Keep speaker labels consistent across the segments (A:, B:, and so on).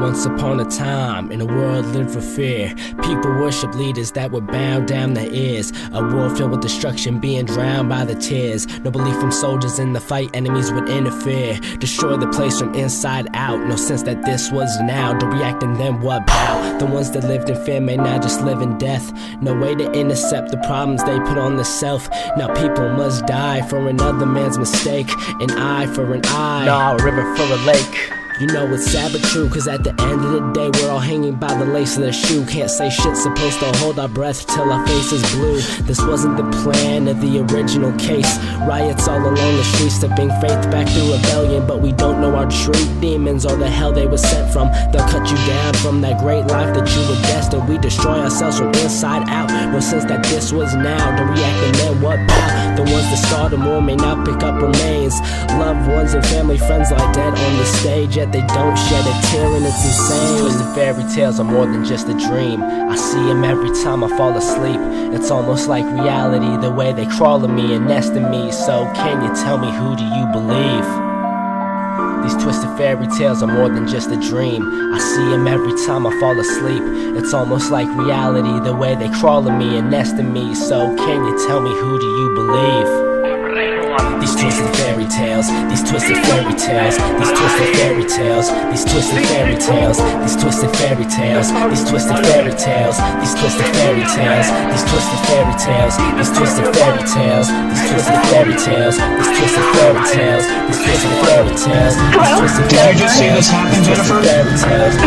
A: Once upon a time, in a world lived for fear, people worship leaders that would bow down their ears. A world filled with destruction, being drowned by the tears. No belief from soldiers in the fight, enemies would interfere, destroy the place from inside out. No sense that this was now, don't react and then what bow? The ones that lived in fear may now just live in death. No way to intercept the problems they put on the self. Now people must die for another man's mistake. An eye for an eye, nah, a river for a lake. You know it's sad but true, cause at the end of the day we're all hanging by the lace of their shoe. Can't say shit, supposed to hold our breath till our face is blue. This wasn't the plan of the original case. Riots all along the streets to bring faith back through rebellion. But we don't know our true demons or the hell they were sent from. They'll cut you down from that great life that you were destined. We destroy ourselves from inside out. No sense that this was now, don't react and then what about? The ones that started war may now pick up remains. Loved ones and family friends lie dead on the stage, they don't shed a tear and it's insane. These twisted fairy tales are more than just a dream. I see them every time I fall asleep. It's almost like reality, the way they crawl in me and nest in me. So can you tell me, who do you believe? These twisted fairy tales are more than just a dream. I see them every time I fall asleep. It's almost like reality, the way they crawl in me and nest in me. So can you tell me, who do you believe? These twisted fairy tales, these twisted fairy tales, these twisted fairy tales, these twisted fairy tales, these twisted fairy tales, these twisted fairy tales, these twisted fairy tales, these twisted fairy tales, these twisted fairy tales, these twisted fairy tales, these twisted fairy tales, these twisted fairy tales, these twisted fairy tales.
B: Did you just see this happen, Jennifer?
C: I've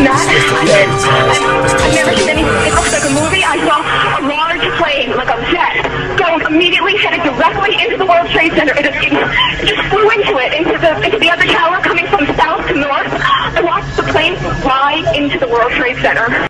C: never seen anything. It looks like a movie. I saw a large plane, like a jet, going immediately headed directly into the World Trade Center. It just flew into it, into the other tower, coming from south to north. I watched the plane fly into the World Trade Center.